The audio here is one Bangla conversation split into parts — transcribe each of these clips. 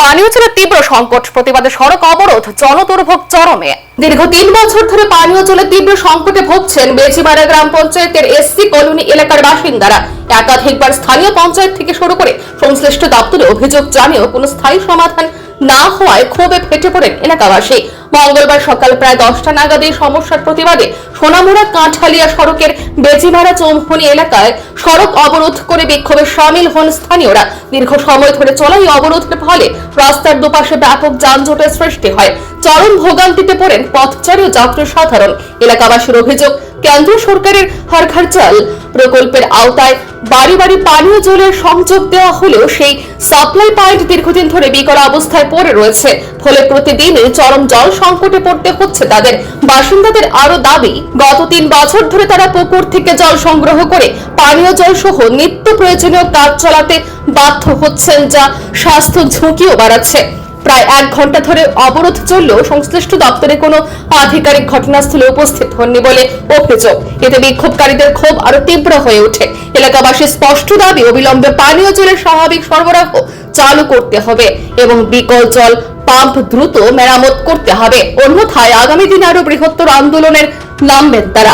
পানীয় জলের তীব্র সংকট প্রতিবাদে সড়ক অবরোধ, জনদুর্ভোগ চরমে। দীর্ঘ 3 বছর ধরে পানীয় জলের তীব্র সংকটে ভুগছেন বেজিমারা গ্রাম পঞ্চায়েতের এসসি কলোনি এলাকার বাসিন্দারা। একাধিকবার স্থানীয় পঞ্চায়েত থেকে শুরু করে সংশ্লিষ্ট দপ্তরে অভিযোগ জানিয়েও কোনো স্থায়ী সমাধান না হওয়ায় ক্ষোভে ফেটে পড়েন এলাকাবাসী। মঙ্গলবার সকাল প্রায় 10টা নাগাদ এই সমস্যার প্রতিবাদে সোনামুড়া কাঁঠালিয়া সড়কের বেজিমারা চৌমুহনী এলাকায় সড়ক অবরোধ করে বিক্ষোভে সামিল হন স্থানীয়রা। দীর্ঘ সময় ধরে চলা এই অবরোধের ফলে রাস্তার দুপাশে ব্যাপক যানজটের সৃষ্টি হয়। চরম ভোগান্তিতে পড়েন পথচারী ও যাত্রী সাধারণ। এলাকাবাসীর অভিযোগ, কেন্দ্র সরকারের হর ঘর জল প্রকল্পের আওতায় বাড়ি বাড়ি পানীয় জলের সংযোগ দেওয়া হলেও সেই সাপ্লাই পয়েন্ট দীর্ঘদিন ধরে বিকল অবস্থায় পড়ে রয়েছে। ফলে প্রতিদিনই চরম জল সংকটে পড়তে হচ্ছে তাদের। বাসিন্দাদের আরো দাবি, গত 3 বছর ধরে তারা পুকুর থেকে জল সংগ্রহ করে পানীয় জল সহ নিত্য প্রয়োজনীয় কাজ চালাতে বাধ্য হচ্ছেন, যা স্বাস্থ্য ঝুঁকিও বাড়াচ্ছে। প্রায় 1 ঘন্টা ধরে অবরোধ চললেও সংশ্লিষ্ট দপ্তরে কোনো আধিকারিক ঘটনাস্থলে উপস্থিত হননি বলে অভিযোগ। এতে বিক্ষোভকারীদের ক্ষোভ আরো তীব্র হয়ে ওঠে। এলাকাবাসীর স্পষ্ট দাবি, অবিলম্বে পানীয় জলের স্বাভাবিক সরবরাহ চালু করতে হবে এবং বিকল জল পাম্প দ্রুত মেরামত করতে হবে, অন্যথায় আগামী দিনে আরো বৃহত্তর আন্দোলনের নামবেন তারা।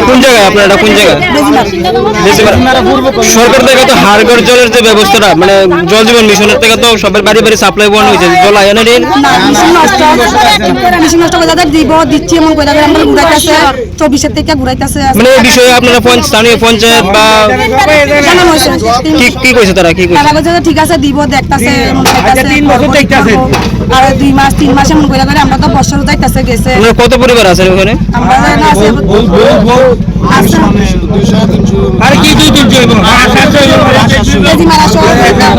কোন জায়গায় আপনারা, কোন জায়গায়? সরকার থেকে তো হাড়গড় জলের যে ব্যবস্থাটা, মানে জল জীবন মিশনের থেকে তো সবার বাড়ি বাড়ি সাপ্লাই বন্ধ হয়েছে, জল আয় না ঋণ মানে এই বিষয়ে আপনারা স্থানীয় পঞ্চায়েত বা কি কইছে তারা, কি কইছে? ঠিক আছে দিব দেখতাছে আর 2 মাস 3 মাস এমন কইরা করে আমরা তো বছর যাইতাছে গেছে। কত পরিবার আছে ওখানে? আমরা আছে আর কি কি